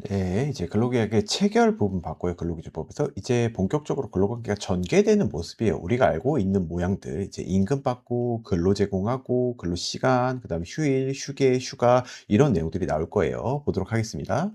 네, 이제 근로계약의 체결 부분 봤고요. 근로기준법에서 이제 본격적으로 근로관계가 전개되는 모습이에요. 우리가 알고 있는 모양들, 이제 임금 받고 근로 제공하고 근로시간, 그다음에 휴일, 휴게, 휴가 이런 내용들이 나올 거예요. 보도록 하겠습니다.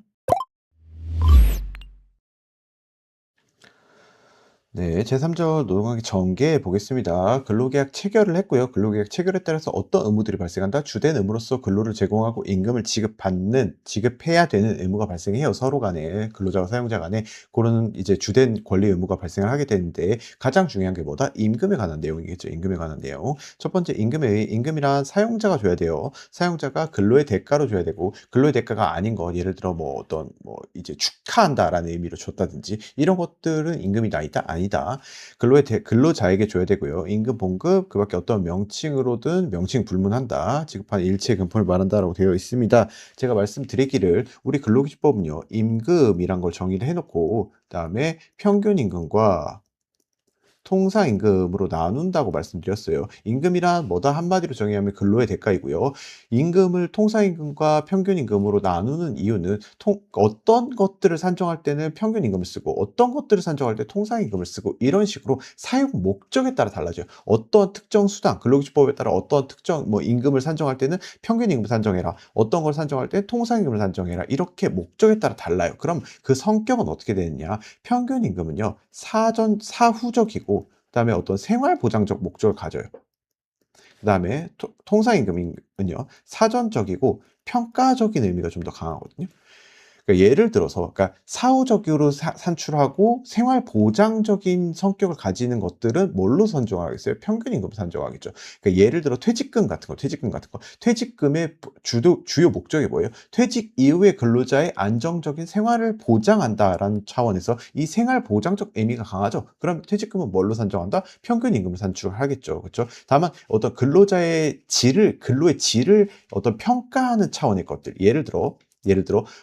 네, 제3절 노동관계 전개 보겠습니다. 근로계약 체결을 했고요. 근로계약 체결에 따라서 어떤 의무들이 발생한다? 주된 의무로서 근로를 제공하고 임금을 지급해야 되는 의무가 발생해요. 서로 간에, 근로자와 사용자 간에 그런 이제 주된 권리 의무가 발생을 하게 되는데 가장 중요한 게 뭐다? 임금에 관한 내용이겠죠. 임금에 관한 내용. 첫 번째 임금이란 사용자가 줘야 돼요. 사용자가 근로의 대가로 줘야 되고 근로의 대가가 아닌 거 예를 들어 뭐 어떤 뭐 이제 축하한다라는 의미로 줬다든지 이런 것들은 임금이다 아니다 아니다. 근로자에게 줘야 되고요. 임금 봉급 그밖에 어떤 명칭으로든 명칭 불문한다. 지급한 일체의 금품을 말한다라고 되어 있습니다. 제가 말씀드리기를 우리 근로기준법은요. 임금이란 걸 정의를 해 놓고 그다음에 평균 임금과 통상임금으로 나눈다고 말씀드렸어요. 임금이란 뭐다 한마디로 정의하면 근로의 대가이고요. 임금을 통상임금과 평균임금으로 나누는 이유는 어떤 것들을 산정할 때는 평균임금을 쓰고 어떤 것들을 산정할 때 통상임금을 쓰고 이런 식으로 사용 목적에 따라 달라져요. 어떤 특정 수당, 근로기준법에 따라 어떤 특정 뭐 임금을 산정할 때는 평균임금 산정해라. 어떤 걸 산정할 때 통상임금을 산정해라. 이렇게 목적에 따라 달라요. 그럼 그 성격은 어떻게 되느냐? 평균임금은요. 사후적이고 그다음에 어떤 생활 보장적 목적을 가져요. 그다음에 통상임금은요. 사전적이고 평가적인 의미가 좀 더 강하거든요. 그러니까 예를 들어서 그러니까 사후적으로 산출하고 생활 보장적인 성격을 가지는 것들은 뭘로 산정하겠어요? 평균 임금 산정하겠죠. 그러니까 예를 들어 퇴직금 같은 거. 퇴직금의 주요 목적이 뭐예요? 퇴직 이후에 근로자의 안정적인 생활을 보장한다라는 차원에서 이 생활 보장적 의미가 강하죠. 그럼 퇴직금은 뭘로 산정한다? 평균 임금을 산출하겠죠. 그렇죠? 다만 어떤 근로의 질을 어떤 평가하는 차원의 것들. 예를 들어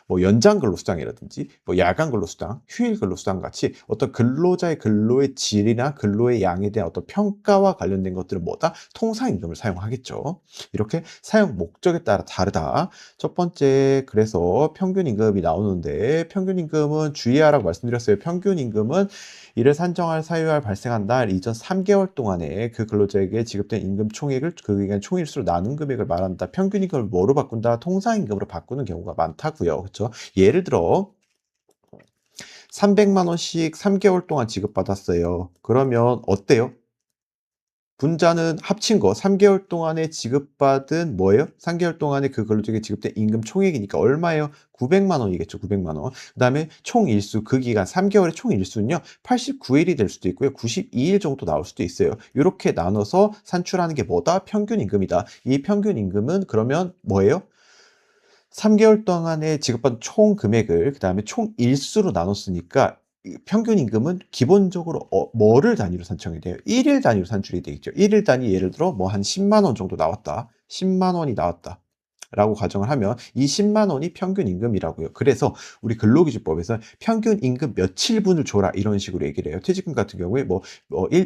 뭐 연장 근로수당이라든지 뭐 야간 근로수당, 휴일 근로수당 같이 어떤 근로자의 근로의 질이나 근로의 양에 대한 어떤 평가와 관련된 것들은 뭐다? 통상임금을 사용하겠죠. 이렇게 사용 목적에 따라 다르다. 첫 번째 그래서 평균임금이 나오는데 평균임금은 주의하라고 말씀드렸어요. 평균임금은 이를 산정할 사유가 발생한 날 이전 3개월 동안에 그 근로자에게 지급된 임금 총액을 그 기간 총일수로 나눈 금액을 말한다. 평균임금을 뭐로 바꾼다? 통상임금으로 바꾸는 경우가 많다고요. 그렇죠? 예를 들어 300만 원씩 3개월 동안 지급받았어요. 그러면 어때요? 분자는 합친 거 3개월 동안에 지급받은 뭐예요? 3개월 동안에 그 근로자에게 지급된 임금 총액이니까 얼마예요? 900만 원이겠죠. 900만 원. 그다음에 총 일수 그 기간 3개월의 총 일수는요. 89일이 될 수도 있고요. 92일 정도 나올 수도 있어요. 요렇게 나눠서 산출하는 게 뭐다? 평균 임금이다. 이 평균 임금은 그러면 뭐예요? 3개월 동안에 지급받은 총 금액을 그다음에 총 일수로 나눴으니까 이 평균 임금은 기본적으로 뭐를 단위로 산정이 돼요? 일일 단위로 산출이 되겠죠. 일일 단위 예를 들어 뭐 한 10만 원 정도 나왔다. 10만 원이 나왔다. 라고 가정을 하면 이 10만 원이 평균 임금이라고요. 그래서 우리 근로기준법에서 평균 임금 며칠분을 줘라 이런 식으로 얘기를 해요. 퇴직금 같은 경우에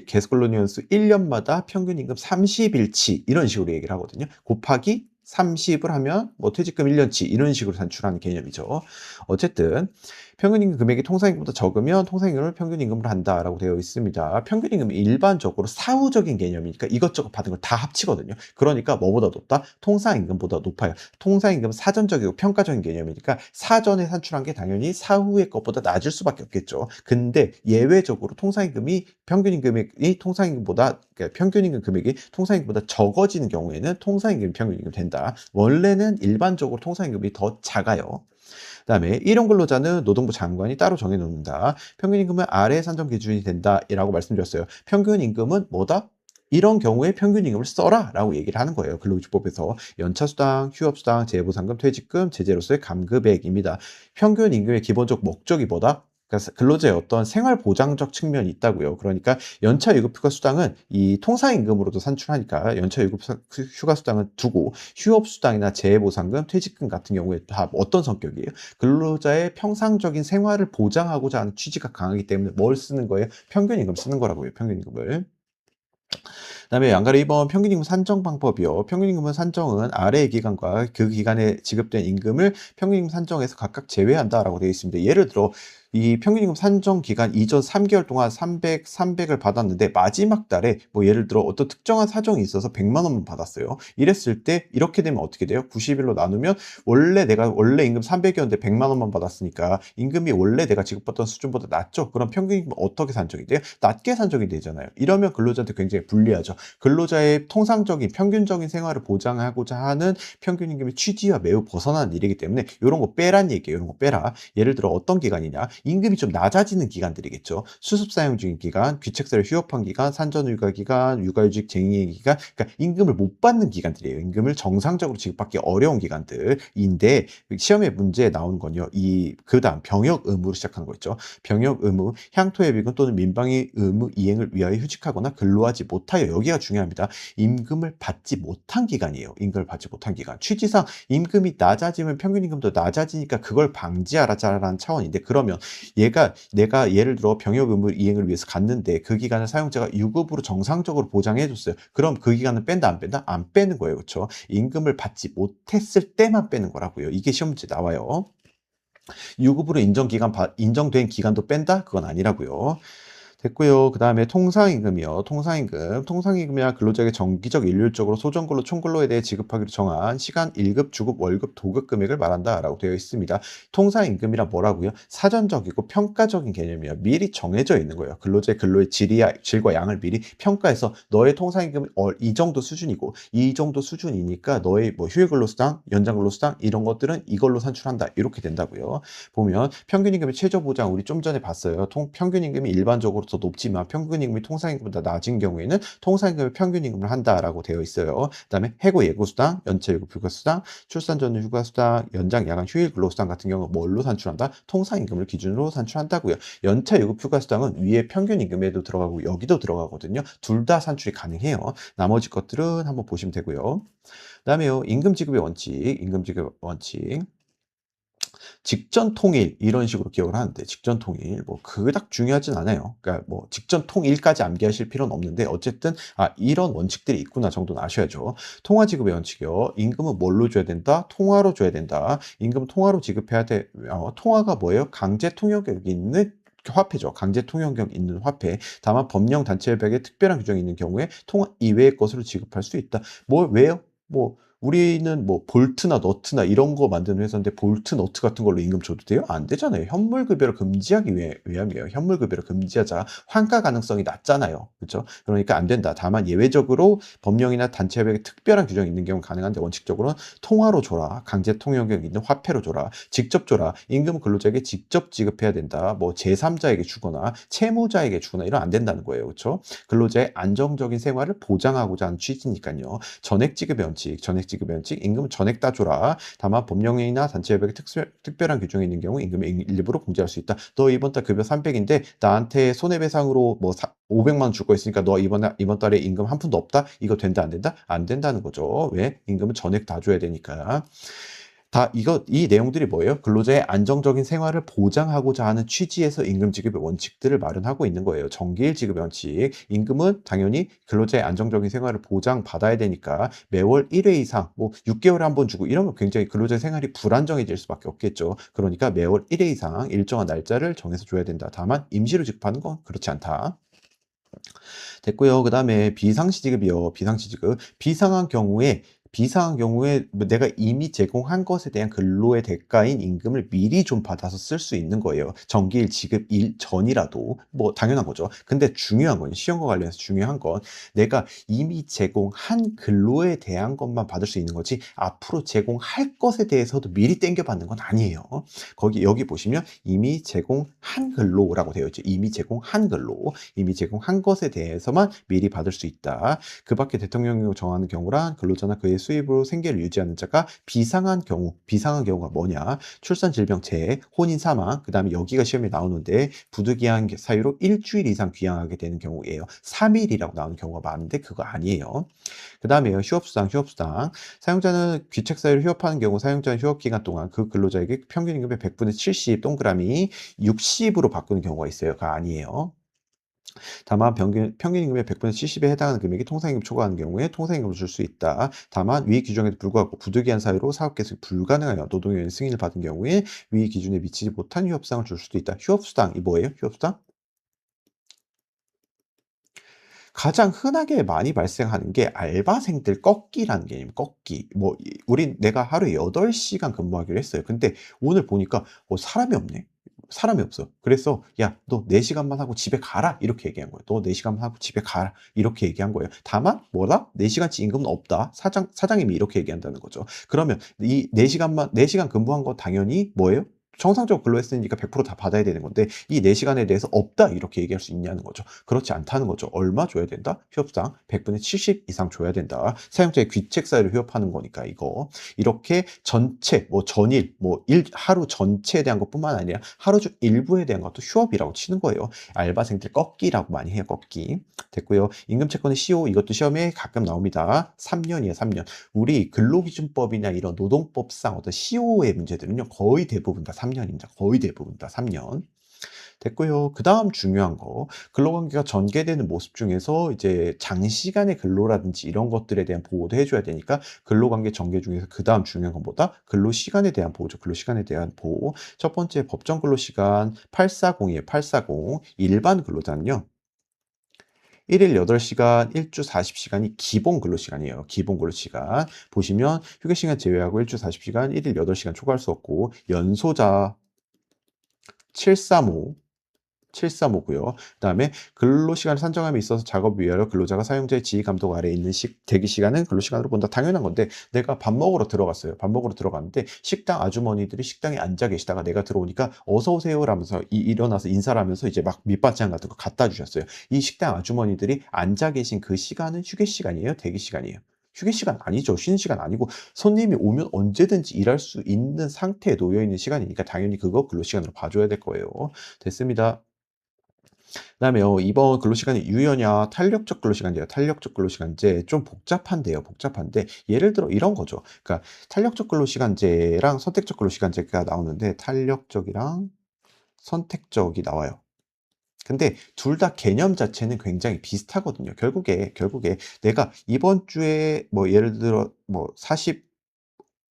계속 근로연수 1년마다 평균 임금 30일치 이런 식으로 얘기를 하거든요. 곱하기 30을 하면 뭐 퇴직금 1년치 이런 식으로 산출하는 개념이죠. 어쨌든 평균임금 금액이 통상임금보다 적으면 통상임금을 평균임금으로 한다라고 되어 있습니다. 평균임금이 일반적으로 사후적인 개념이니까 이것저것 받은 걸 다 합치거든요. 그러니까 뭐보다 높다? 통상임금보다 높아요. 통상임금은 사전적이고 평가적인 개념이니까 사전에 산출한 게 당연히 사후의 것보다 낮을 수밖에 없겠죠. 근데 예외적으로 평균임금 금액이 통상임금보다 적어지는 경우에는 통상임금이 평균임금 된다. 원래는 일반적으로 통상임금이 더 작아요. 그다음에 일용 근로자는 노동부 장관이 따로 정해 놓는다. 평균 임금은 아래 산정 기준이 된다라고 말씀드렸어요. 평균 임금은 뭐다? 이런 경우에 평균 임금을 써라라고 얘기를 하는 거예요. 근로기준법에서 연차수당, 휴업수당, 재보상금, 퇴직금, 제재로서의 감급액입니다. 평균 임금의 기본적 목적이 뭐다? 그러니까 근로자의 어떤 생활 보장적 측면이 있다고요. 그러니까 연차 유급 휴가 수당은 이 통상임금으로도 산출하니까 연차 유급 휴가 수당은 두고 휴업수당이나 재보상금, 퇴직금 같은 경우에 다 어떤 성격이에요? 근로자의 평상적인 생활을 보장하고자 하는 취지가 강하기 때문에 뭘 쓰는 거예요? 평균임금 쓰는 거라고요. 평균임금을. 그다음에 양가로 2번 평균임금 산정 방법이요. 평균임금 산정은 아래의 기간과 그 기간에 지급된 임금을 평균임금 산정에서 각각 제외한다라고 되어 있습니다. 예를 들어 이 평균임금 산정 기간 이전 3개월 동안 300을 받았는데 마지막 달에 뭐 예를 들어 어떤 특정한 사정이 있어서 100만 원만 받았어요. 이랬을 때 이렇게 되면 어떻게 돼요? 90일로 나누면 내가 원래 임금 300이었는데 100만 원만 받았으니까 임금이 원래 내가 지급받던 수준보다 낮죠? 그럼 평균임금 어떻게 산정이 돼요? 낮게 산정이 되잖아요. 이러면 근로자한테 굉장히 불리하죠. 근로자의 통상적인 평균적인 생활을 보장하고자 하는 평균임금의 취지와 매우 벗어나는 일이기 때문에 이런 거 빼란 얘기예요. 이런 거 빼라. 예를 들어 어떤 기간이냐? 임금이 좀 낮아지는 기간들이겠죠. 수습 사용 중인 기간, 귀책사를 휴업한 기간, 산전휴가 기간, 육아휴직 쟁의 기간, 그러니까 임금을 못 받는 기간들이에요. 임금을 정상적으로 지급받기 어려운 기간들인데 시험에 문제에 나오는 건요. 그다음 병역 의무로 시작하는 거 있죠. 병역 의무, 향토해비군 또는 민방위 의무 이행을 위하여 휴직하거나 근로하지 못하여 여기가 중요합니다. 임금을 받지 못한 기간이에요. 임금을 받지 못한 기간. 취지상 임금이 낮아지면 평균임금도 낮아지니까 그걸 방지하라는 차원인데 그러면 내가 예를 들어 병역 의무 이행을 위해서 갔는데 그 기간을 사용자가 유급으로 정상적으로 보장해 줬어요. 그럼 그 기간을 뺀다 안 뺀다? 안 빼는 거예요. 그렇죠? 임금을 받지 못했을 때만 빼는 거라고요. 이게 시험 문제 나와요. 유급으로 인정된 기간도 뺀다? 그건 아니라고요. 됐고요. 그다음에 통상임금이요. 통상임금. 통상임금이야 근로자에게 정기적 일률적으로 소정근로 총근로에 대해 지급하기로 정한 시간 1급, 주급, 월급, 도급 금액을 말한다라고 되어 있습니다. 통상임금이란 뭐라고요? 사전적이고 평가적인 개념이에요. 미리 정해져 있는 거예요. 근로자의 근로의 질과 양을 미리 평가해서 너의 통상임금은 이 정도 수준이고 이 정도 수준이니까 너의 뭐 휴일근로수당, 연장근로수당 이런 것들은 이걸로 산출한다. 이렇게 된다고요. 보면 평균임금의 최저보장 우리 좀 전에 봤어요. 평균임금이 일반적으로 더 높지만 평균임금이 통상임금보다 낮은 경우에는 통상임금의 평균임금을 한다라고 되어 있어요. 그다음에 해고 예고수당, 연체 예고 휴가수당, 출산 전후 휴가수당, 연장 야간 휴일 근로수당 같은 경우 뭘로 산출한다? 통상임금을 기준으로 산출한다고요. 연차 예고 휴가수당은 위에 평균임금에도 들어가고 여기도 들어가거든요. 둘 다 산출이 가능해요. 나머지 것들은 한번 보시면 되고요. 그다음에요. 임금지급의 원칙, 임금지급의 원칙. 직전 통일 이런 식으로 기억을 하는데 직전 통일 뭐 그닥 중요하진 않아요. 그러니까 뭐 직전 통일까지 암기하실 필요는 없는데 어쨌든 이런 원칙들이 있구나 정도는 아셔야죠. 통화 지급의 원칙이요. 임금은 뭘로 줘야 된다? 통화로 줘야 된다. 임금은 통화로 지급해야 돼. 통화가 뭐예요? 강제 통역력이 있는 화폐죠. 강제 통용력 있는 화폐. 다만 법령 단체협약에 특별한 규정이 있는 경우에 통화 이외의 것으로 지급할 수 있다. 왜요? 우리는 볼트나 너트나 이런 거 만드는 회사인데 볼트, 너트 같은 걸로 임금 줘도 돼요? 안 되잖아요. 현물급여를 금지하기 위함이에요. 현물급여를 금지하자. 환가 가능성이 낮잖아요. 그렇죠? 그러니까 안 된다. 다만 예외적으로 법령이나 단체협약에 특별한 규정이 있는 경우는 가능한데 원칙적으로는 통화로 줘라. 강제 통용력 있는 화폐로 줘라. 직접 줘라. 임금 근로자에게 직접 지급해야 된다. 제3자에게 주거나 채무자에게 주거나 이러면 안 된다는 거예요. 그렇죠? 근로자의 안정적인 생활을 보장하고자 하는 취지니까요. 전액지급의 원칙, 임금은 전액 다 줘라. 다만 법령이나 단체협약에 특별한 규정이 있는 경우 임금의 일부로 공제할 수 있다. 너 이번 달 급여 300인데 나한테 손해배상으로 500만 원 줄 거 있으니까 너 이번 달에 임금 한 푼도 없다? 이거 된다 안 된다? 안 된다는 거죠. 왜? 임금은 전액 다 줘야 되니까. 이 내용들이 뭐예요? 근로자의 안정적인 생활을 보장하고자 하는 취지에서 임금 지급의 원칙들을 마련하고 있는 거예요. 정기일 지급의 원칙. 임금은 당연히 근로자의 안정적인 생활을 보장받아야 되니까 매월 1회 이상, 6개월에 한 번 주고 이러면 굉장히 근로자의 생활이 불안정해질 수밖에 없겠죠. 그러니까 매월 1회 이상 일정한 날짜를 정해서 줘야 된다. 다만 임시로 지급하는 건 그렇지 않다. 됐고요. 그다음에 비상시 지급이요. 비상시 지급. 비상한 경우에 내가 이미 제공한 것에 대한 근로의 대가인 임금을 미리 좀 받아서 쓸 수 있는 거예요. 정기일 지급 일 전이라도 당연한 거죠. 근데 중요한 건 시험과 관련해서 중요한 건 내가 이미 제공한 근로에 대한 것만 받을 수 있는 거지 앞으로 제공할 것에 대해서도 미리 땡겨 받는 건 아니에요. 여기 보시면 이미 제공한 근로라고 되어 있죠. 이미 제공한 근로, 이미 제공한 것에 대해서만 미리 받을 수 있다. 그 밖에 대통령령으로 정하는 경우란 근로자나 그의 수입으로 생계를 유지하는 자가 비상한 경우가 뭐냐? 출산, 질병, 재해, 혼인, 사망, 그 다음에 여기가 시험에 나오는데 부득이한 사유로 일주일 이상 귀향하게 되는 경우예요. 3일이라고 나오는 경우가 많은데 그거 아니에요. 그 다음에요. 휴업수당. 사용자는 귀책사유로 휴업하는 경우 사용자는 휴업기간 동안 그 근로자에게 평균 임금의 100분의 70 동그라미 60으로 바꾸는 경우가 있어요. 그거 아니에요. 다만 평균 임금의 100분의 70에 해당하는 금액이 통상임금 초과하는 경우에 통상임금을 줄 수 있다. 다만 위 규정에도 불구하고 부득이한 사유로 사업 개수이 불가능하여 노동요인 승인을 받은 경우에 위 기준에 미치지 못한 휴업수당을 줄 수도 있다. 휴업수당이 뭐예요? 휴업수당? 가장 흔하게 많이 발생하는 게 알바생들 꺾기라는 개념, 꺾기. 뭐 우린 내가 하루에 8 시간 근무하기로 했어요. 근데 오늘 보니까 사람이 없네. 사람이 없어. 그래서 "야 너 4 시간만 하고 집에 가라." 이렇게 얘기한 거예요. "너 4 시간만 하고 집에 가라." 이렇게 얘기한 거예요. 다만 뭐다? 4 시간치 임금은 없다. 사장님이 이렇게 얘기한다는 거죠. 그러면 이 4 시간 근무한 거 당연히 뭐예요? 정상적으로 근로했으니까 100%다 받아야 되는 건데 이 4 시간에 대해서 "없다." 이렇게 얘기할 수 있냐는 거죠. 그렇지 않다는 거죠. 얼마 줘야 된다? 휴업상 100분의 70 이상 줘야 된다. 사용자의 귀책 사유를 휴업하는 거니까 이거. 이렇게 전체 뭐 전일 뭐 하루 전체에 대한 것뿐만 아니라 하루 중 일부에 대한 것도 휴업이라고 치는 거예요. 알바생들 꺾기라고 많이 해요. 꺾기. 됐고요. 임금 채권의 시효 이것도 시험에 가끔 나옵니다. 3 년이에요, 3 년. 우리 근로기준법이나 이런 노동법상 어떤 시효의 문제들은요. 거의 대부분 다 3 년입니다. 거의 대부분 다 3 년. 됐고요. 그다음 중요한 거 근로관계가 전개되는 모습 중에서 이제 장시간의 근로라든지 이런 것들에 대한 보호도 해 줘야 되니까 근로관계 전개 중에서 그다음 중요한 건 뭐다? 근로시간에 대한 보호죠. 근로시간에 대한 보호. 첫 번째 법정 근로시간 840이에요. 840. 일반 근로자는요. 1일 8 시간, 1주 40 시간이 기본 근로시간이에요. 기본 근로시간. 보시면 휴게 시간 제외하고 1주 40 시간, 1일 8 시간 초과할 수 없고 연소자 735 735고요. 그다음에 근로시간을 산정함에 있어서 작업을 위하여 근로자가 사용자의 지휘 감독 아래에 있는 대기 시간은 근로시간으로 본다. 당연한 건데 내가 밥 먹으러 들어갔어요. 밥 먹으러 들어갔는데 식당 아주머니들이 식당에 앉아 계시다가 내가 들어오니까 "어서 오세요."라면서 일어나서 인사를 하면서 이제 막 밑반찬 같은 거 갖다 주셨어요. 이 식당 아주머니들이 앉아 계신 그 시간은 휴게 시간이에요? 대기 시간이에요? 휴게 시간 아니죠. 쉬는 시간 아니고 손님이 오면 언제든지 일할 수 있는 상태에 놓여 있는 시간이니까 당연히 그거 근로시간으로 봐 줘야 될 거예요. 됐습니다. 그다음에요. 이번 근로시간이 유연이야 탄력적 근로시간제예요. 탄력적 근로시간제 좀 복잡한데요. 복잡한데 예를 들어 이런 거죠. 그러니까 탄력적 근로시간제랑 선택적 근로시간제가 나오는데 탄력적이랑 선택적이 나와요. 근데 둘 다 개념 자체는 굉장히 비슷하거든요. 결국에 내가 이번 주에 뭐 예를 들어 뭐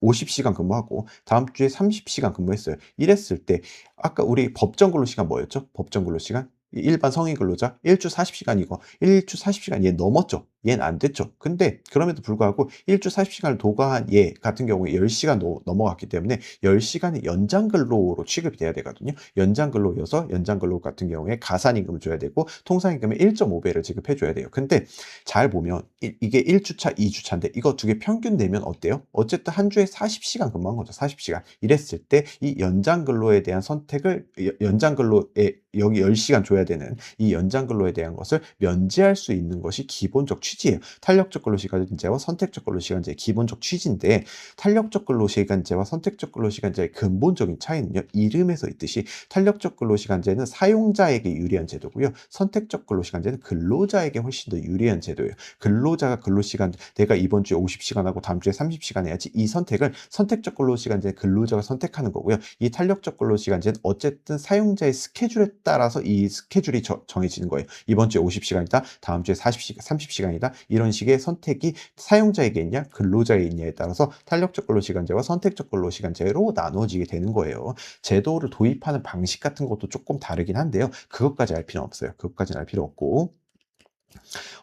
50 시간 근무하고 다음 주에 30 시간 근무했어요. 이랬을 때 아까 우리 법정 근로시간 뭐였죠? 법정 근로시간? 일반 성인 근로자 1주 40 시간이고 1주 40 시간 얘 넘었죠. 얘는 안 됐죠. 근데 그럼에도 불구하고 1주 40 시간을 도과한 얘 같은 경우에 10 시간 넘어갔기 때문에 10 시간의 연장 근로로 취급이 돼야 되거든요. 연장 근로여서 연장 근로 같은 경우에 가산 임금을 줘야 되고 통상 임금의 1.5 배를 지급해 줘야 돼요. 근데 잘 보면 이게 1 주차, 2 주차인데 이거 두 개 평균 내면 어때요? 어쨌든 한 주에 40 시간 근무한 거죠. 40 시간. 이랬을 때 이 연장 근로에 대한 선택을 연장 근로에 여기 10 시간 줘야 되는 이 연장 근로에 대한 것을 면제할 수 있는 것이 기본적 취지예요. 탄력적 근로시간제와 선택적 근로시간제의 기본적 취지인데 탄력적 근로시간제와 선택적 근로시간제의 근본적인 차이는요. 이름에서 있듯이 탄력적 근로시간제는 사용자에게 유리한 제도고요. 선택적 근로시간제는 근로자에게 훨씬 더 유리한 제도예요. 근로자가 근로시간 내가 이번 주에 50 시간 하고 다음 주에 30 시간 해야지 이 선택을 선택적 근로시간제 근로자가 선택하는 거고요. 이 탄력적 근로시간제는 어쨌든 사용자의 스케줄에 따라서 이 스케줄이 정해지는 거예요. 이번 주에 50 시간이다. 다음 주에 40 시간, 30 시간이다. 이런 식의 선택이 사용자에게 있냐, 근로자에 있냐에 따라서 탄력적 근로시간제와 선택적 근로시간제로 나누어지게 되는 거예요. 제도를 도입하는 방식 같은 것도 조금 다르긴 한데요. 그것까지 알 필요는 없어요. 그것까지는 알 필요 없고.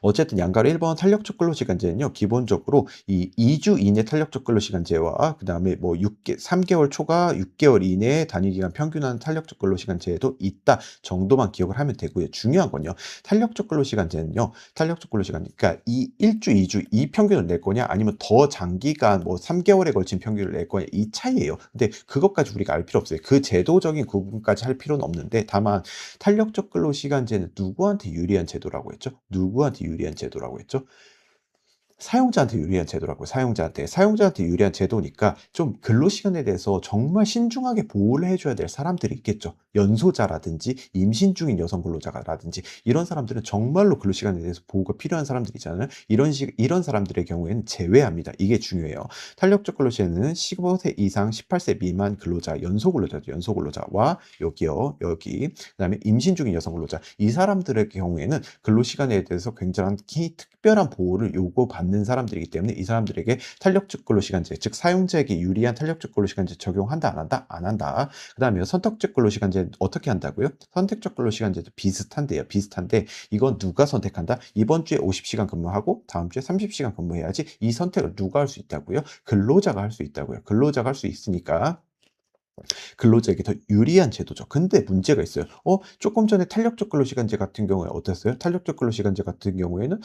어쨌든 양가로 1번 탄력적 근로시간제는요. 기본적으로 이 2주 이내 탄력적 근로시간제와 그다음에 뭐 3 개월 초과 6 개월 이내에 단위 기간 평균하는 탄력적 근로시간제도 있다 정도만 기억을 하면 되고요. 중요한 건요. 탄력적 근로시간제는요. 탄력적 근로시간 그러니까 이 1 주, 2주 이 평균을 낼 거냐 아니면 더 장기간 뭐 3 개월에 걸친 평균을 낼 거냐 이 차이예요. 근데 그것까지 우리가 알 필요 없어요. 그 제도적인 구분까지 할 필요는 없는데 다만 탄력적 근로시간제는 누구한테 유리한 제도라고 했죠? 누구한테 유리한 제도라고 했죠? 사용자한테 유리한 제도라고요. 사용자한테 유리한 제도니까 좀 근로시간에 대해서 정말 신중하게 보호를 해 줘야 될 사람들이 있겠죠. 연소자라든지 임신 중인 여성 근로자라든지 이런 사람들은 정말로 근로시간에 대해서 보호가 필요한 사람들이잖아요. 이런 사람들의 경우에는 제외합니다. 이게 중요해요. 탄력적 근로시에는 15세 이상 18세 미만 근로자, 연소근로자죠. 연소근로자와 여기요. 여기. 그다음에 임신 중인 여성 근로자. 이 사람들의 경우에는 근로시간에 대해서 굉장히 특별한 보호를 요구받는 사람들이기 때문에 이 사람들에게 탄력적 근로시간제, 즉 사용자에게 유리한 탄력적 근로시간제 적용한다 안 한다? 안 한다. 그다음에 선택적 근로시간제 어떻게 한다고요? 선택적 근로시간제도 비슷한데요. 비슷한데 이건 누가 선택한다? 이번 주에 50시간 근무하고 다음 주에 30시간 근무해야지. 이 선택을 누가 할 수 있다고요? 근로자가 할 수 있다고요. 근로자가 할 수 있으니까 근로자에게 더 유리한 제도죠. 근데 문제가 있어요. 조금 전에 탄력적 근로시간제 같은 경우에 어땠어요? 탄력적 근로시간제 같은 경우에는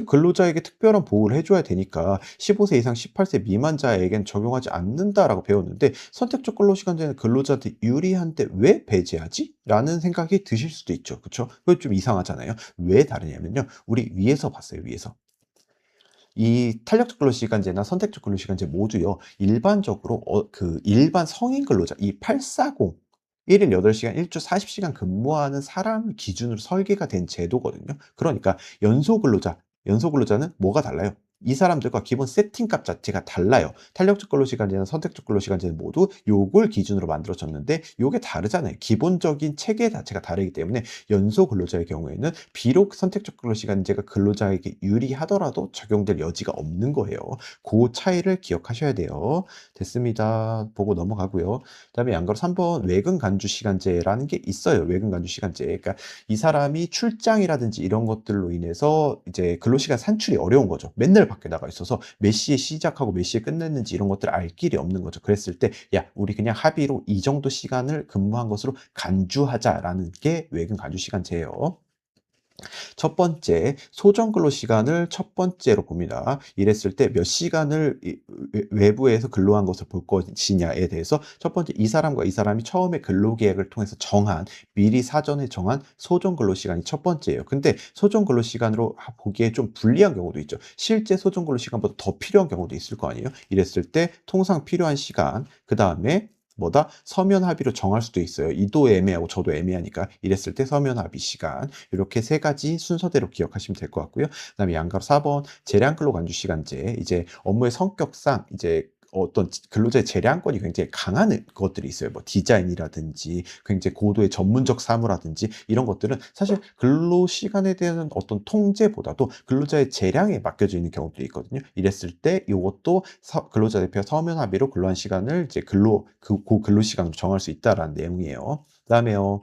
근로자에게 특별한 보호를 해 줘야 되니까 15세 이상 18세 미만자에겐 적용하지 않는다라고 배웠는데 선택적 근로시간제는 근로자한테 유리한데 왜 배제하지? 라는 생각이 드실 수도 있죠. 그쵸? 그거 좀 이상하잖아요. 왜 다르냐면요. 우리 위에서 봤어요, 위에서. 이 탄력적 근로시간제나 선택적 근로시간제 모두요. 일반적으로 일반 성인 근로자 이 840 1일 8시간 1주 40시간 근무하는 사람을 기준으로 설계가 된 제도거든요. 그러니까 연소 근로자는 뭐가 달라요? 이 사람들과 기본 세팅값 자체가 달라요. 탄력적 근로시간제나 선택적 근로시간제는 모두 요걸 기준으로 만들어졌는데 요게 다르잖아요. 기본적인 체계 자체가 다르기 때문에 연소 근로자의 경우에는 비록 선택적 근로시간제가 근로자에게 유리하더라도 적용될 여지가 없는 거예요. 그 차이를 기억하셔야 돼요. 됐습니다. 보고 넘어가고요. 그다음에 양가로 3번 외근 간주 시간제라는 게 있어요. 외근 간주 시간제. 그러니까 이 사람이 출장이라든지 이런 것들로 인해서 이제 근로시간 산출이 어려운 거죠. 맨날 밖에 나가 있어서 몇 시에 시작하고 몇 시에 끝냈는지 이런 것들을 알 길이 없는 거죠. 그랬을 때 야, 우리 그냥 합의로 이 정도 시간을 근무한 것으로 간주하자라는 게 외근 간주 시간제예요. 첫 번째, 소정 근로 시간을 첫 번째로 봅니다. 이랬을 때 몇 시간을 외부에서 근로한 것을 볼 것이냐에 대해서 첫 번째, 이 사람과 이 사람이 처음에 근로 계약을 통해서 미리 사전에 정한 소정 근로 시간이 첫 번째예요. 근데 소정 근로 시간으로 보기에 좀 불리한 경우도 있죠. 실제 소정 근로 시간보다 더 필요한 경우도 있을 거 아니에요. 이랬을 때 통상 필요한 시간, 그다음에 뭐다? 서면 합의로 정할 수도 있어요. 이도 애매하고 저도 애매하니까 이랬을 때 서면 합의 시간 이렇게 세 가지 순서대로 기억하시면 될 것 같고요. 그다음에 양가로 4번 재량 근로 간주 시간제 이제 업무의 성격상 이제 어떤 근로자의 재량권이 굉장히 강한 것들이 있어요. 뭐 디자인이라든지 굉장히 고도의 전문적 사무라든지 이런 것들은 사실 근로 시간에 대한 어떤 통제보다도 근로자의 재량에 맡겨져 있는 경우들이 있거든요. 이랬을 때 이것도 근로자 대표가 서면 합의로 근로한 시간을 이제 그 근로 시간으로 정할 수 있다라는 내용이에요. 그다음에요.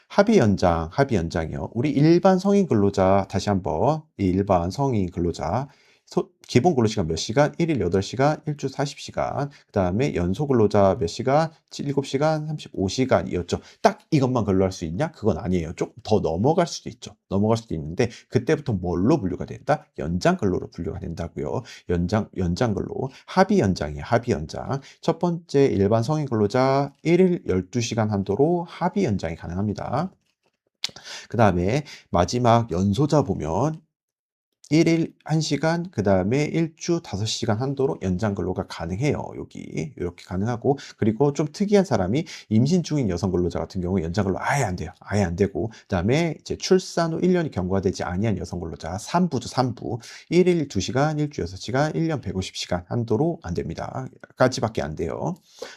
합의 연장이요. 우리 일반 성인 근로자 다시 한번 이 일반 성인 근로자 기본 근로시간 몇 시간? 1일 8시간, 1주 40시간. 그다음에 연소 근로자 몇 시간? 7시간 35시간이었죠. 딱 이것만 근로할 수 있냐? 그건 아니에요. 조금 더 넘어갈 수도 있죠. 넘어갈 수도 있는데 그때부터 뭘로 분류가 된다? 연장 근로로 분류가 된다고요. 연장 근로. 합의 연장이에요. 합의 연장. 첫 번째 일반 성인 근로자 1일 12시간 한도로 합의 연장이 가능합니다. 그다음에 마지막 연소자 보면 1일 1시간 그다음에 1주 5시간 한도로 연장 근로가 가능해요. 여기 이렇게 가능하고 그리고 좀 특이한 사람이 임신 중인 여성 근로자 같은 경우 연장 근로 아예 안 돼요. 아예 안 되고 그다음에 이제 출산 후 1년이 경과되지 아니한 여성 근로자 3부죠. 3부. 1일 2시간, 1주 6시간, 1년 150시간 한도로 안 됩니다. 까지밖에 안 돼요.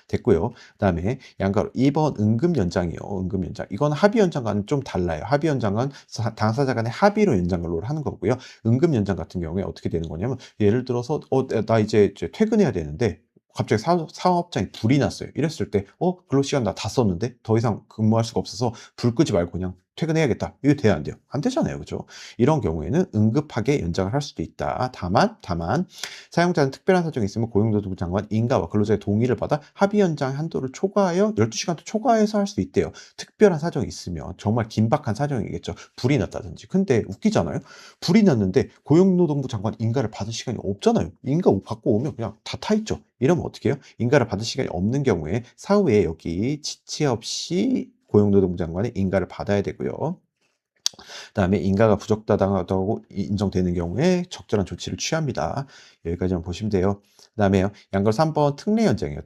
됐고요. 그다음에 양가로 2번 응급 연장이요. 응급 연장. 이건 합의 연장과는 좀 달라요. 합의 연장은 당사자 간의 합의로 연장 근로를 하는 거고요. 응급 연장 같은 경우에 어떻게 되는 거냐면 예를 들어서 나 이제 퇴근해야 되는데 갑자기 사업장에 불이 났어요. 이랬을 때 근로시간 나 다 썼는데 더 이상 근무할 수가 없어서 불 끄지 말고 그냥 퇴근해야겠다. 이거 돼야 안 돼요? 안 되잖아요. 그죠? 이런 경우에는 응급하게 연장을 할 수도 있다. 다만 사용자는 특별한 사정이 있으면 고용노동부 장관 인가와 근로자의 동의를 받아 합의 연장 한도를 초과하여 12시간도 초과해서 할 수 있대요. 특별한 사정이 있으면 정말 긴박한 사정이겠죠. 불이 났다든지. 근데 웃기잖아요. 불이 났는데 고용노동부 장관 인가를 받을 시간이 없잖아요. 인가 받고 오면 그냥 다 타 있죠. 이러면 어떻게 해요? 인가를 받을 시간이 없는 경우에 사후에 여기 지체 없이 고용노동부 장관의 인가를 받아야 되고요. 그다음에 인가가 부적당하다고 인정되는 경우에 적절한 조치를 취합니다. 여기까지만 보시면 돼요. 그다음에요. 양걸 3번 특례 연장이에요.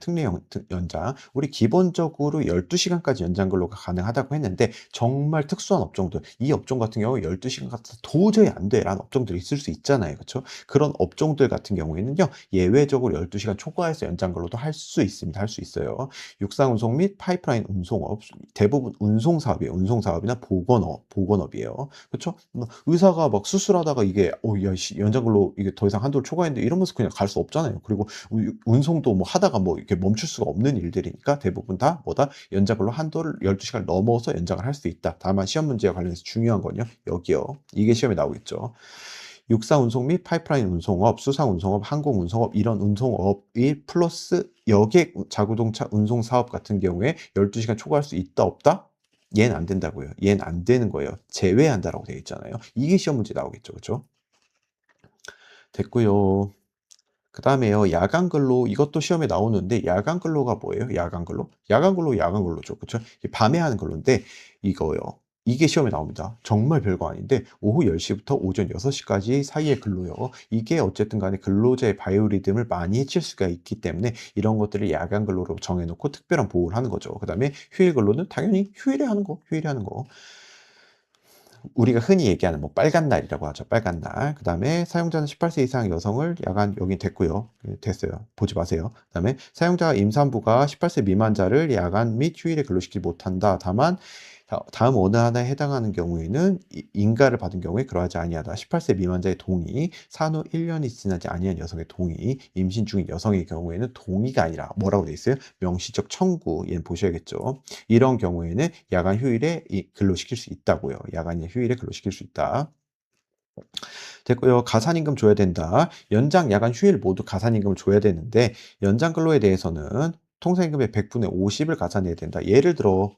연장. 우리 기본적으로 12시간 시간까지 연장 근로가 가능하다고 했는데 정말 특수한 업종들, 이 업종 같은 경우 12시간 시간 같아서 도저히 안 돼라는 업종들이 있을 수 있잖아요. 그쵸? 그런 업종들 같은 경우에는요. 예외적으로 12시간 시간 초과해서 연장 근로도 할 수 있습니다. 할 수 있어요. 육상 운송 및 파이프라인 운송업, 대부분 운송 사업이에요. 운송 사업이나 보건업이에요. 그쵸? 뭐 의사가 막 수술하다가 이게 야 씨 연장 근로 이게 더 이상 한도를 초과했는데 이러면서 그냥 갈 수 없잖아요. 그리고 운송도 뭐 하다가 뭐 이렇게 멈출 수가 없는 일들이니까 대부분 다 뭐다? 연장 근로 한도를 12시간 시간 넘어서 연장을 할 수 있다. 다만 시험 문제와 관련해서 중요한 건요. 여기요. 이게 시험에 나오겠죠. 육상 운송 및 파이프라인 운송업, 수상 운송업, 항공 운송업 이런 운송업이 플러스 여객 자구동차 운송 사업 같은 경우에 12시간 시간 초과할 수 있다 없다? 얘는 안 된다고요. 얘는 안 되는 거예요. 제외한다라고 되어 있잖아요. 이게 시험 문제 나오겠죠. 그쵸? 됐고요. 그다음에요. 야간 근로 이것도 시험에 나오는데 야간 근로가 뭐예요? 야간 근로? 야간 근로죠. 그쵸? 이게 밤에 하는 근로인데 이거요. 이게 시험에 나옵니다. 정말 별거 아닌데 오후 10시 부터 오전 6시 까지 사이의 근로요. 이게 어쨌든 간에 근로자의 바이오리듬을 많이 해칠 수가 있기 때문에 이런 것들을 야간 근로로 정해 놓고 특별한 보호를 하는 거죠. 그다음에 휴일 근로는 당연히 휴일에 하는 거, 휴일에 하는 거. 우리가 흔히 얘기하는 뭐 빨간 날이라고 하죠. 빨간 날. 그다음에 사용자는 18세 이상 여성을 야간 여긴 됐고요. 됐어요. 보지 마세요. 그다음에 사용자 임산부가 18세 미만자를 야간 및 휴일에 근로시키지 못한다. 다만 다음 어느 하나에 해당하는 경우에는 인가를 받은 경우에 그러하지 아니하다. 18세 미만자의 동의, 산후 1년이 지나지 아니한 여성의 동의, 임신 중인 여성의 경우에는 동의가 아니라 뭐라고 돼 있어요? 명시적 청구. 얘는 보셔야겠죠. 이런 경우에는 야간 휴일에 근로시킬 수 있다고요. 야간 휴일에 근로시킬 수 있다. 됐고요. 가산임금 줘야 된다. 연장, 야간, 휴일 모두 가산임금을 줘야 되는데 연장 근로에 대해서는 통상임금의 100분의 50을 가산해야 된다. 예를 들어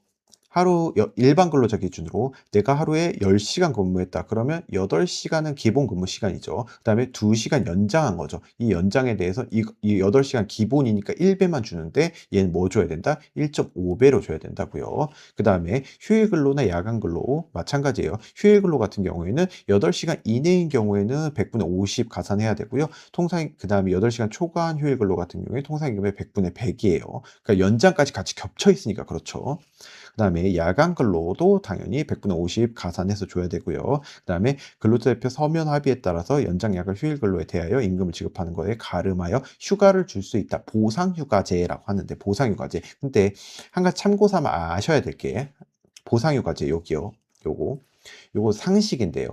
하루 일반 근로자 기준으로 내가 하루에 10시간 근무했다. 그러면 8시간은 기본 근무 시간이죠. 그다음에 2시간 연장한 거죠. 이 연장에 대해서 이 8시간 기본이니까 1배만 주는데 얘는 뭐 줘야 된다? 1.5배로 줘야 된다고요. 그다음에 휴일 근로나 야간 근로 마찬가지예요. 휴일 근로 같은 경우에는 8시간 이내인 경우에는 100분의 50 가산해야 되고요. 그다음에 8시간 초과한 휴일 근로 같은 경우에 통상임금의 100분의 100이에요. 그러니까 연장까지 같이 겹쳐 있으니까 그렇죠. 그다음에 야간 근로도 당연히 100분의 50 가산해서 줘야 되고요. 그다음에 근로자 대표 서면 합의에 따라서 연장 야간 휴일 근로에 대하여 임금을 지급하는 거에 가름하여 휴가를 줄 수 있다. 보상휴가제라고 하는데 보상휴가제. 근데 한 가지 참고 삼아 아셔야 될 게 보상휴가제 여기요. 요거 상식인데요.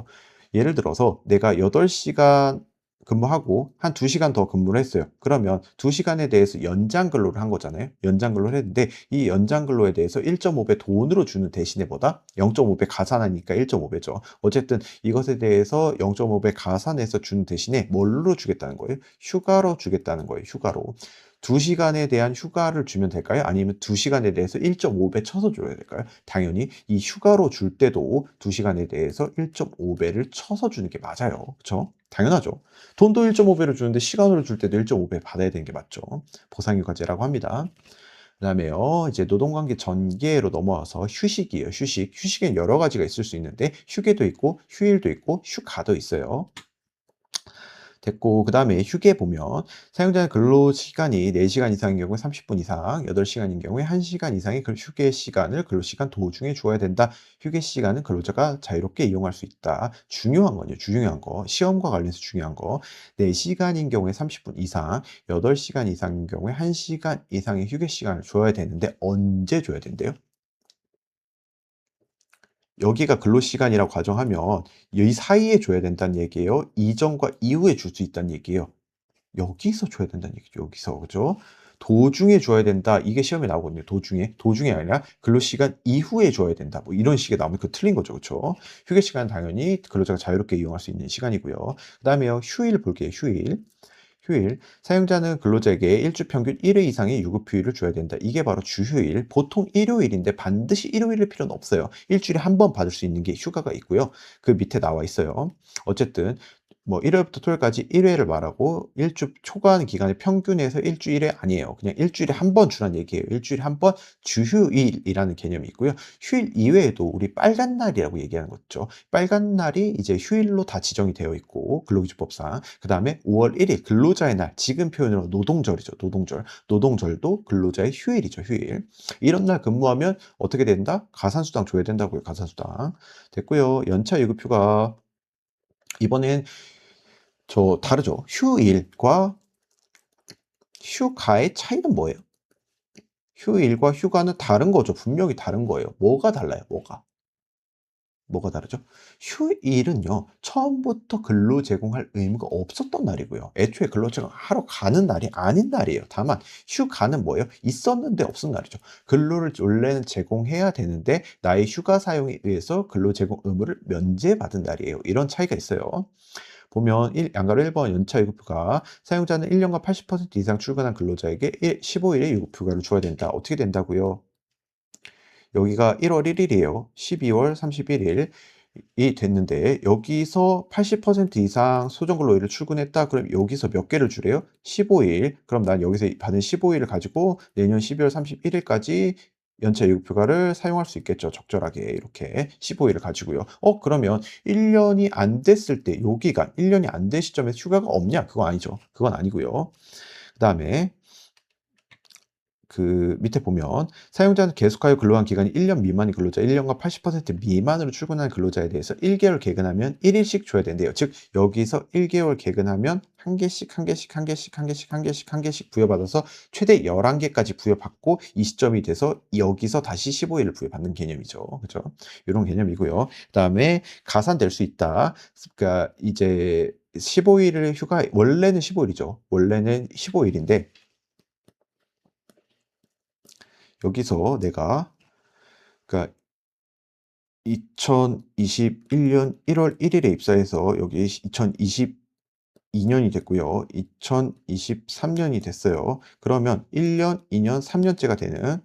예를 들어서 내가 8시간 근무하고 한 2시간 더 근무를 했어요. 그러면 2시간에 대해서 연장 근로를 한 거잖아요. 연장 근로를 했는데 이 연장 근로에 대해서 1.5배 돈으로 주는 대신에 뭐다? 0.5배 가산하니까 1.5배죠. 어쨌든 이것에 대해서 0.5배 가산해서 주는 대신에 뭘로 주겠다는 거예요? 휴가로 주겠다는 거예요. 휴가로. 2시간에 대한 휴가를 주면 될까요? 아니면 2시간에 대해서 1.5배 쳐서 줘야 될까요? 당연히 이 휴가로 줄 때도 2시간에 대해서 1.5배를 쳐서 주는 게 맞아요. 그쵸? 당연하죠. 돈도 1.5배로 주는데 시간으로 줄 때도 1.5배 받아야 되는 게 맞죠. 보상휴가제라고 합니다. 그다음에요. 이제 노동관계 전개로 넘어와서 휴식이에요. 휴식. 휴식엔 여러 가지가 있을 수 있는데 휴게도 있고 휴일도 있고 휴가도 있어요. 됐고 그다음에 휴게 보면 사용자의 근로시간이 4시간 이상인 경우에 30분 이상, 8시간인 경우에 1시간 이상의 휴게 시간을 근로시간 도중에 주어야 된다. 휴게 시간은 근로자가 자유롭게 이용할 수 있다. 중요한 건요. 중요한 거. 시험과 관련해서 중요한 거. 4시간인 경우에 30분 이상, 8시간 이상인 경우에 1시간 이상의 휴게 시간을 줘야 되는데 언제 줘야 된대요? 여기가 근로시간이라고 가정하면 이 사이에 줘야 된다는 얘기예요? 이전과 이후에 줄 수 있다는 얘기예요? 여기서 줘야 된다는 얘기죠. 여기서. 그죠? 도중에 줘야 된다. 이게 시험에 나오거든요. 도중에. 도중이 아니라 근로시간 이후에 줘야 된다. 뭐 이런 식의 나오면 그 틀린 거죠. 그쵸? 휴게 시간은 당연히 근로자가 자유롭게 이용할 수 있는 시간이고요. 그다음에요. 휴일 볼게요. 휴일. 휴일. 사용자는 근로자에게 일주 평균 1회 이상의 유급 휴일을 줘야 된다. 이게 바로 주휴일. 보통 일요일인데 반드시 일요일일 필요는 없어요. 일주일에 한 번 받을 수 있는 게 휴가가 있고요. 그 밑에 나와 있어요. 어쨌든 뭐 일요일부터 토요일까지 1 회를 말하고 일주 초과하는 기간의 평균에서 일주일에 아니에요. 그냥 일주일에 한 번 주라는 얘기예요. 일주일에 한 번 주휴일이라는 개념이 있고요. 휴일 이외에도 우리 빨간 날이라고 얘기하는 거죠. 빨간 날이 이제 휴일로 다 지정이 되어 있고 근로기준법상 그다음에 5 월 1일 근로자의 날 지금 표현으로 노동절이죠. 노동절. 노동절도 근로자의 휴일이죠. 휴일. 이런 날 근무하면 어떻게 된다? 가산수당 줘야 된다고요. 가산수당. 됐고요. 연차 유급휴가 이번엔 다르죠. 휴일과 휴가의 차이는 뭐예요? 휴일과 휴가는 다른 거죠. 분명히 다른 거예요. 뭐가 달라요? 뭐가 다르죠? 휴일은요, 처음부터 근로 제공할 의무가 없었던 날이고요. 애초에 근로 제공하러 가는 날이 아닌 날이에요. 다만 휴가는 뭐예요? 있었는데 없은 날이죠. 근로를 원래는 제공해야 되는데 나의 휴가 사용에 의해서 근로 제공 의무를 면제받은 날이에요. 이런 차이가 있어요. 보면 양가로 1번 연차 유급휴가 사용자는 1년간 80% 이상 출근한 근로자에게 15일의 유급휴가를 줘야 된다. 어떻게 된다고요? 여기가 1월 1일이에요. 12월 31일이 됐는데 여기서 80% 이상 소정근로일을 출근했다. 그럼 여기서 몇 개를 주래요? 15일. 그럼 난 여기서 받은 15일을 가지고 내년 12월 31일까지 연차 유급휴가를 사용할 수 있겠죠. 적절하게 이렇게 15일을 가지고요. 그러면 1년이 안 됐을 때 요 기간 1년이 안 된 시점에서 휴가가 없냐? 그건 아니죠. 그건 아니고요. 그다음에 그 밑에 보면 사용자는 계속하여 근로한 기간이 1년 미만인 근로자, 1년간 80% 미만으로 출근한 근로자에 대해서 1개월 개근하면 1일씩 줘야 된대요. 즉 여기서 1개월 개근하면 한 개씩 부여받아서 최대 11개까지 부여받고 이 시점이 돼서 여기서 다시 15일을 부여받는 개념이죠. 그죠? 이런 개념이고요. 그다음에 가산될 수 있다. 그러니까 이제 15일을 휴가 원래는 15일이죠. 원래는 15일인데 여기서 내가 그러니까 2021년 1월 1일에 입사해서 여기 2022년이 됐고요. 2023년이 됐어요. 그러면 1 년, 2 년, 3 년째가 되는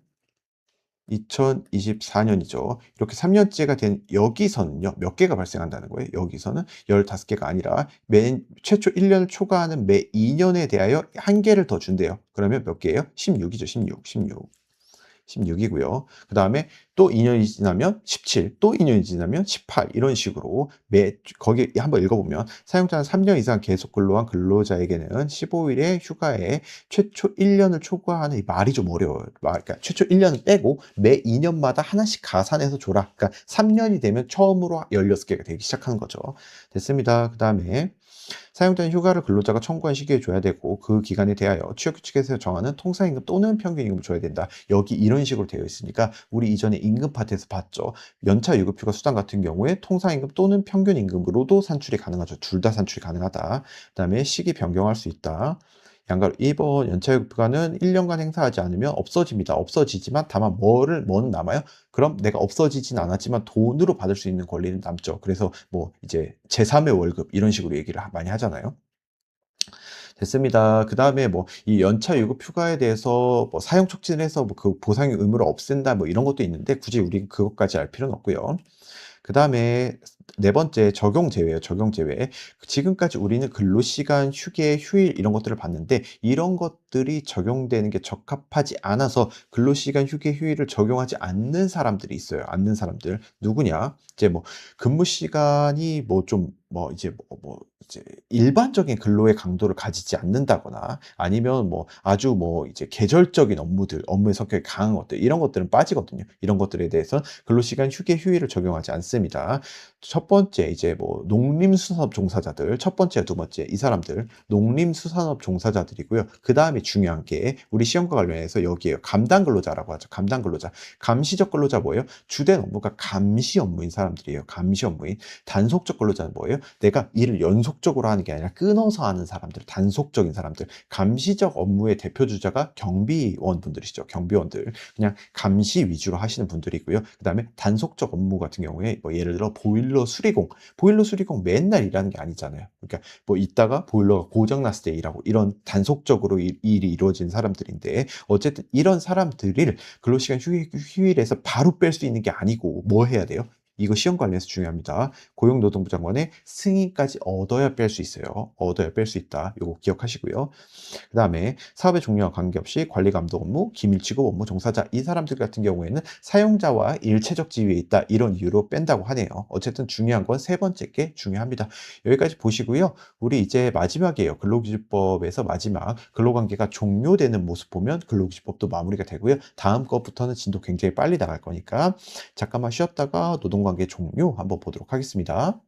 2024년이죠. 이렇게 3 년째가 된 여기서는요. 몇 개가 발생한다는 거예요. 여기서는 15 개가 아니라 최초 1 년을 초과하는 매 2 년에 대하여 1 개를 더 준대요. 그러면 몇 개예요? 16이죠. 16. 16이고요. 그다음에 또 2 년이 지나면 17, 또 2 년이 지나면 18 이런 식으로 거기 한번 읽어보면 사용자는 3년 이상 계속 근로한 근로자에게는 15일의 휴가에 최초 1년을 초과하는 이 말이 좀 어려워요. 그러니까 최초 1년은 빼고 매 2년마다 하나씩 가산해서 줘라. 그러니까 3년이 되면 처음으로 16개가 되기 시작하는 거죠. 됐습니다. 그다음에 사용자는 휴가를 근로자가 청구한 시기에 줘야 되고 그 기간에 대하여 취업규칙에서 정하는 통상임금 또는 평균임금을 줘야 된다. 여기 이런 식으로 되어 있으니까 우리 이전에 임금 파트에서 봤죠. 연차 유급휴가 수당 같은 경우에 통상임금 또는 평균임금으로도 산출이 가능하죠. 둘 다 산출이 가능하다. 그다음에 시기 변경할 수 있다. 양가로 2번 연차유급휴가는 1년간 행사하지 않으면 없어집니다. 없어지지만 다만 뭐는 남아요? 그럼 내가 없어지진 않았지만 돈으로 받을 수 있는 권리는 남죠. 그래서 뭐 이제 제3의 월급 이런 식으로 얘기를 많이 하잖아요. 됐습니다. 그다음에 뭐 이 연차 유급 휴가에 대해서 뭐 사용 촉진을 해서 뭐 그 보상의 의무를 없앤다 뭐 이런 것도 있는데 굳이 우리는 그것까지 알 필요는 없고요. 그다음에 네 번째 적용 제외예요. 적용 제외. 지금까지 우리는 근로시간, 휴게, 휴일 이런 것들을 봤는데 이런 것들이 적용되는 게 적합하지 않아서 근로시간, 휴게, 휴일을 적용하지 않는 사람들이 있어요. 않는 사람들. 누구냐? 이제 뭐 근무 시간이 이제 일반적인 근로의 강도를 가지지 않는다거나 아니면 뭐 아주 뭐 이제 계절적인 업무의 성격이 강한 것들 이런 것들은 빠지거든요. 이런 것들에 대해서는 근로시간, 휴게, 휴일을 적용하지 않습니다. 첫 번째 이제 뭐 농림수산업 종사자들 첫 번째, 두 번째 이 사람들 농림수산업 종사자들이고요. 그다음에 중요한 게 우리 시험과 관련해서 여기에요. 감당 근로자라고 하죠. 감당 근로자. 감시적 근로자 뭐예요? 주된 업무가 감시 업무인 사람들이에요. 감시 업무인. 단속적 근로자는 뭐예요? 내가 일을 연속적으로 하는 게 아니라 끊어서 하는 사람들, 단속적인 사람들. 감시적 업무의 대표 주자가 경비원 분들이시죠. 경비원들. 그냥 감시 위주로 하시는 분들이고요. 그다음에 단속적 업무 같은 경우에 뭐 예를 들어 보일러 수리공. 보일러 수리공 맨날 일하는 게 아니잖아요. 그러니까 뭐 있다가 보일러가 고장 났을 때 일하고 이런 단속적으로 일이 이루어진 사람들인데 어쨌든 이런 사람들을 근로시간 휴일에서 바로 뺄 수 있는 게 아니고 뭐 해야 돼요? 이거 시험 관련해서 중요합니다. 고용노동부 장관의 승인까지 얻어야 뺄 수 있어요. 얻어야 뺄 수 있다. 요거 기억하시고요. 그다음에 사업의 종류와 관계없이 관리 감독 업무, 기밀 취급 업무 종사자 이 사람들 같은 경우에는 사용자와 일체적 지위에 있다 이런 이유로 뺀다고 하네요. 어쨌든 중요한 건 세 번째 게 중요합니다. 여기까지 보시고요. 우리 이제 마지막이에요. 근로기준법에서 마지막 근로관계가 종료되는 모습 보면 근로기준법도 마무리가 되고요. 다음 것부터는 진도 굉장히 빨리 나갈 거니까 잠깐만 쉬었다가 노동관계 종료 한번 보도록 하겠습니다.